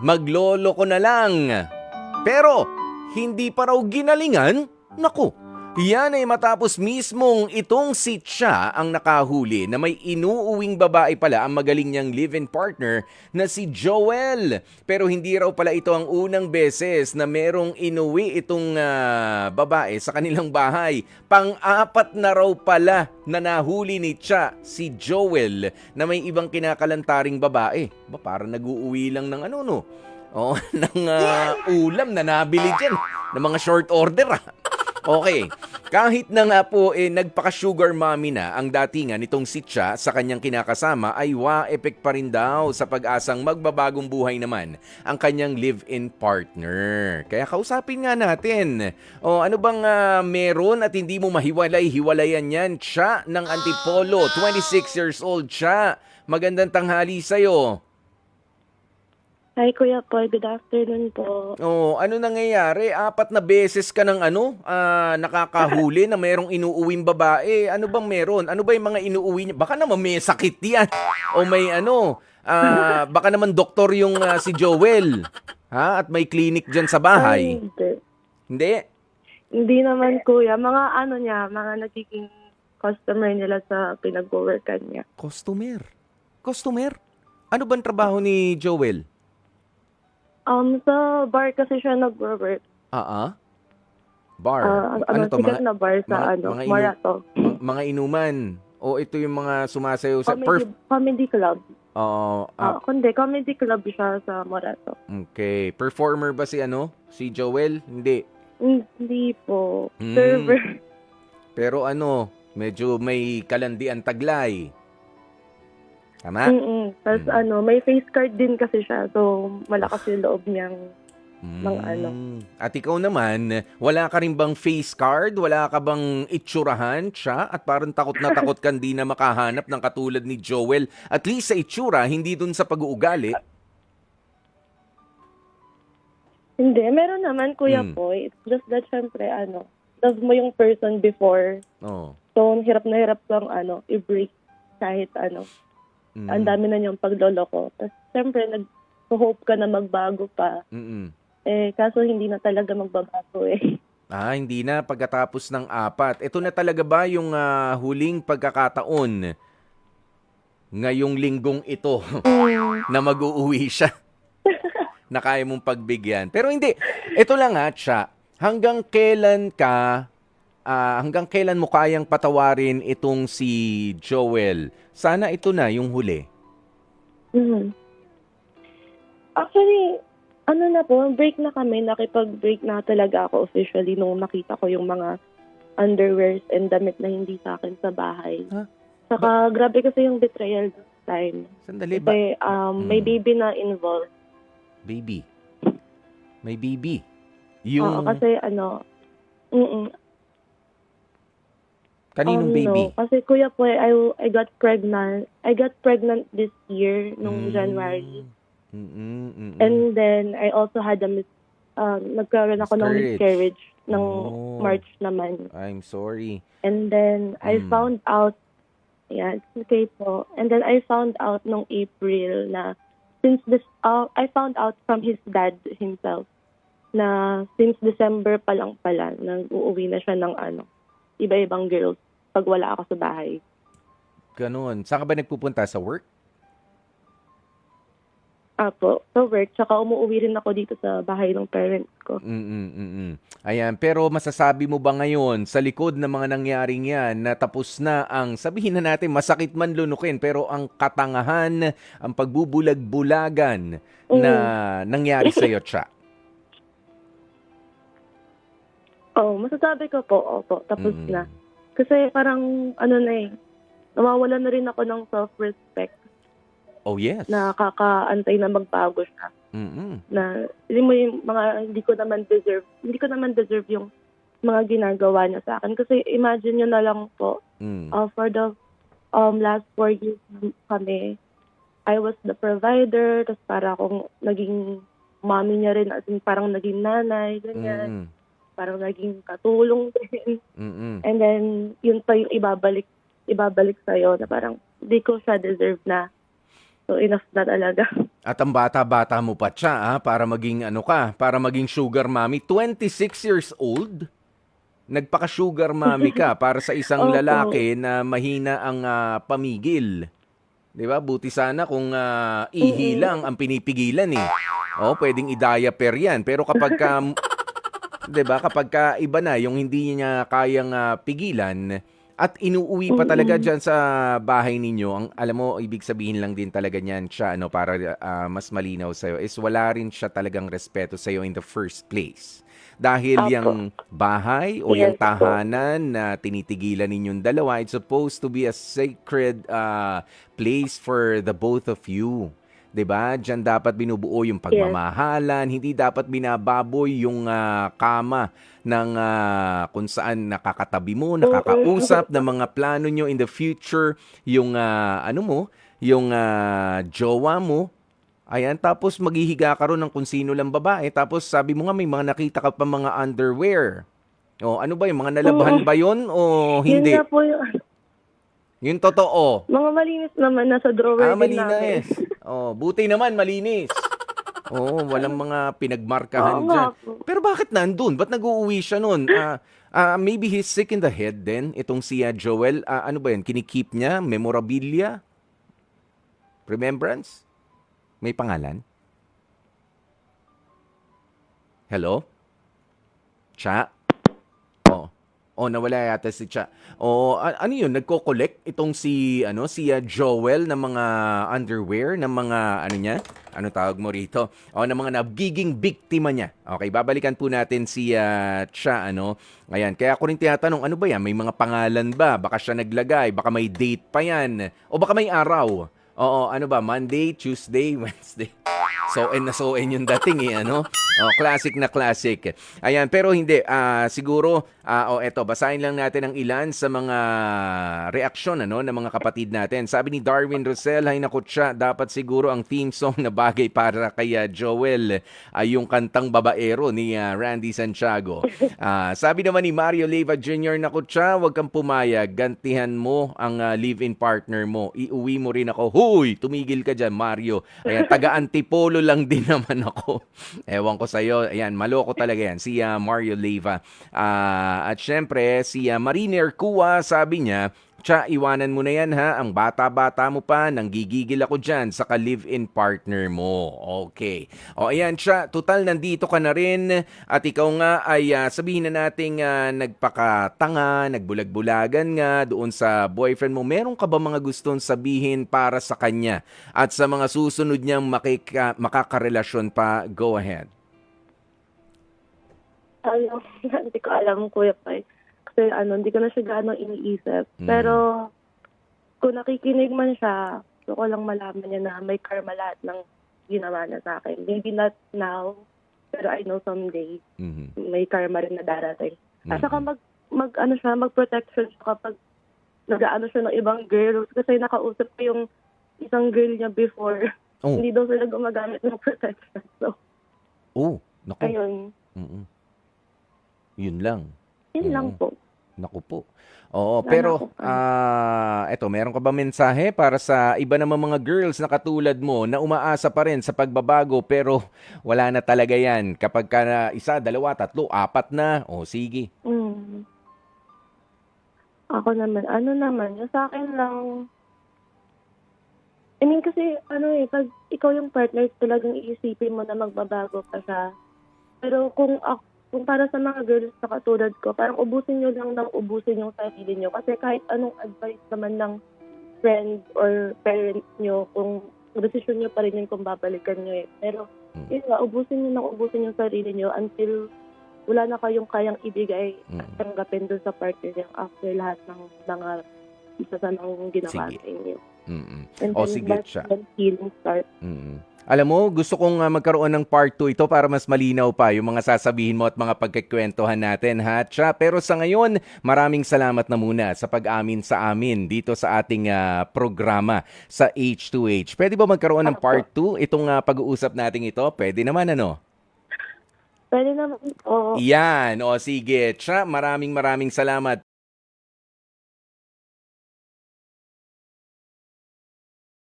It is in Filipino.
Maglolo ko na lang. Pero, hindi pa raw ginalingan? Naku, yan ay matapos mismong itong si Cha ang nakahuli na may inuuwing babae pala ang magaling niyang live-in partner na si Joel. Pero hindi raw pala ito ang unang beses na merong inuwi itong babae sa kanilang bahay. Pang-apat na raw pala na nahuli ni Cha si Joel na may ibang kinakalantaring babae. Ba, parang nag-uuwi lang ng ano no? Oh, ng ulam na nabili dyan. Ng mga short order Okay. Kahit na nga po nagpaka-sugar mommy na ang datingan nitong si Cha sa kanyang kinakasama ay wa-epek pa rin daw sa pag-asang magbabagong buhay naman ang kanyang live-in partner. Kaya kausapin nga natin. Ano bang meron at hindi mo mahiwalay-hiwalayan yan? Cha ng Antipolo, 26 years old. Cha, magandang tanghali sa'yo. Hi, Kuya Paul. Good afternoon po. Ano nangyayari? 4 na beses ka ng nakakahuli na merong inuuwing babae. Ano bang meron? Ano ba yung mga inuuwi niya? Baka naman may sakit yan. O may baka naman doktor yung si Joel. Ha? At may clinic dyan sa Ay, bahay. hindi. Hindi? Hindi naman, Kuya. Mga mga nagiging customer nila sa pinag-workan niya. Customer. Customer? Ano bang trabaho ni Joel? Sa bar kasi siya nag-work. Bar. Sikat na bar sa Morato. Mga inuman. O ito yung mga sumasayaw sa Comedy club. Oo. Comedy club siya sa Morato. Okay. Performer ba si Joel? Hindi. Hindi po. Server. Pero medyo may kalandian taglay. Tama? Tapos may face card din kasi siya. So, malakas yung loob niyang At ikaw naman, wala ka rin bang face card? Wala ka bang itsurahan siya? At parang takot na takot ka di na makahanap ng katulad ni Joel. At least sa itsura, hindi dun sa pag-uugali. Hindi. Meron naman, Kuya Poy. It's just that, syempre, love mo yung person before. Oh. So, hirap na hirap kang i-break kahit Ang dami na niyang pagloloko. Tapos, syempre, nag-hope ka na magbago pa. Kaso hindi na talaga magbabago Hindi na pagkatapos ng 4. Ito na talaga ba yung huling pagkakataon ngayong linggong ito na mag-uuwi siya? Na kaya mong pagbigyan. Pero hindi. Ito lang siya. Hanggang kailan mo kayang patawarin itong si Joel? Sana ito na yung huli. Actually, na po, break na kami. Nakipag-break na talaga ako officially nung nakita ko yung mga underwears and damit na hindi sa akin sa bahay. Huh? Saka, grabe kasi yung betrayal this time. Sandali ba? Kasi, may baby na involved. Baby? May baby? Oo, kasi Kaninong baby? No. Kasi Kuya po, I got pregnant. I got pregnant this year, nung January. And then, I also had nagkaroon ako ng miscarriage ng March naman. I'm sorry. And then, I found out, it's okay po. And then, I found out nung April na, I found out from his dad himself na since December pa lang pala, nag-uuwi na siya ng iba-ibang girls pag wala ako sa bahay. Ganon. Saan ka ba nagpupunta? Sa work? Apo, sa work. Tsaka umuwi rin ako dito sa bahay ng parents ko. Ayan. Pero masasabi mo ba ngayon, sa likod ng mga nangyaring yan, na tapos na ang, sabihin na natin, masakit man lunukin, pero ang katangahan, ang pagbubulag-bulagan na nangyari sa'yo, Cha? Masasabi ko po, opo, tapos na. Kasi parang, nawawala na rin ako ng self-respect. Oh, yes. Na kakaantay na magbago siya. Na, hindi mo yung mga, hindi ko naman deserve yung mga ginagawa niya sa akin. Kasi imagine nyo na lang po, for the last 4 years kami, I was the provider, tapos para akong naging mommy niya rin, as in parang naging nanay, ganyan. Parang naging katulong din. And then, yun pa yung ibabalik sa'yo na parang di ko siya deserve na So, enough na talaga. At ang bata-bata mo pa siya, para maging para maging sugar mommy. 26 years old? Nagpaka-sugar mommy ka para sa isang Opo. lalaki na mahina ang pamigil. 'Di ba? Buti sana kung ihi Mm. lang ang pinipigilan eh. Pwedeng i-diaper 'yan. Pero kapag 'di ba? Kapag iba na yung hindi niya kayang pigilan at inuuwi pa talaga Mm. diyan sa bahay ninyo, ang alam mo ibig sabihin lang din talaga niyan siya para mas malinaw sa is wala rin siya talagang respeto sa in the first place. Dahil Opo. yung bahay o yung Yes po. tahanan na tinitigilan ninyong dalawa, it's supposed to be a sacred place for the both of you. 'Di ba? Diyan dapat binubuo yung pagmamahalan, hindi dapat binababoy yung kama ng kung saan nakakatabi mo, nakakausap ng mga plano nyo in the future, yung yung jowa mo. Ayan, tapos maghihiga ka ron ng kung sino lang babae. Tapos sabi mo nga may mga nakita ka pa mga underwear. Ano ba yung mga nalabahan ba yun o Yun hindi? nga po yung Yung totoo. mga malinis naman nasa drawer din namin. Malinis. Buti naman malinis. Walang mga pinagmarkahan Oo dyan. nga po. Pero bakit nandun? Ba't nag-uuwi siya nun? Maybe he's sick in the head din, itong si Joel. Ano ba yan? Kinikip niya? Memorabilia? Remembrance? May pangalan? Hello? Cha? Nawala yata si Cha. Ano yun? Nagko-collect itong si Joel ng mga underwear, ng mga niya? Ano tawag mo rito? Ng mga nagiging biktima niya. Okay, babalikan po natin si Cha, Ayan, kaya ako rin tinatanong, ano ba yan? May mga pangalan ba? Baka siya naglagay, baka may date pa yan. O baka may araw. Ano ba? Monday, Tuesday, Wednesday. So yung dating classic na classic. Ayan, pero hindi. Siguro, eto, basahin lang natin ang ilan sa mga reaksyon ng mga kapatid natin. Sabi ni Darwin Rosel, ay naku siya, dapat siguro ang theme song na bagay para kay Joel ay yung kantang Babaero ni Randy Santiago. Sabi naman ni Mario Leyva Jr., naku siya, huwag kang pumayag, gantihan mo ang live-in partner mo. Iuwi mo rin ako. Huy, tumigil ka dyan, Mario. Ayan, taga-antipolo lang din naman ako. Ewan ko sa'yo. Ayan, maloko talaga yan. Si Mario Leyva. At syempre, si Mariner Kua, sabi niya, Cha, iwanan mo na yan ha. Ang bata-bata mo pa, nanggigigil ako dyan sa ka-live-in partner mo. Okay. Ayan, Cha, total nandito ka na rin at ikaw nga ay sabihin na nating nagpakatanga, nagbulag-bulagan nga doon sa boyfriend mo. Meron ka ba mga gustong sabihin para sa kanya? At sa mga susunod niyang makakarelasyon pa, go ahead. Hindi ko alam, Kuya Pai. Kasi hindi ko na siya gano'ng iniisip. Pero kung nakikinig man siya, gusto ko lang malaman niya na may karma lahat ng ginawa niya sa akin. Maybe not now, pero I know someday may karma rin na darating. At saka mag-protection siya kapag nag-aano siya ng ibang girls. Kasi nakausap ko yung isang girl niya before. Hindi daw sila gumagamit ng protection. So, naku. ayun. Yun lang. Yun lang po. Naku po. Pero eto, meron ka ba mensahe para sa iba namang mga girls na katulad mo na umaasa pa rin sa pagbabago pero wala na talaga yan? Kapag ka na isa, dalawa, tatlo, apat na, sige. Ako naman, yung sa akin lang, I mean kasi, pag ikaw yung partner, talagang iisipin mo na magbabago pa siya. Pero kung para sa mga girls na katulad ko, parang ubusin nyo lang ng ubusin yung sarili nyo. Kasi kahit anong advice naman ng friend or parent nyo, kung decision nyo pa rin yun kung babalikan nyo eh. Pero, yun nga, ubusin yung sarili nyo until wala na kayong kayang ibigay at tanggapin doon sa partner nyo after lahat ng mga isa sa nang ginawa sa inyo. And then, sige siya. When healing starts. Alam mo, gusto kong magkaroon ng part 2 ito para mas malinaw pa yung mga sasabihin mo at mga pagkikwentuhan natin, ha? Pero sa ngayon, maraming salamat na muna sa pag-amin sa amin dito sa ating programa sa H2H. Pwede ba magkaroon ng part 2 itong pag-uusap natin ito? Pwede naman, Pwede naman. Yan. Sige. Maraming salamat.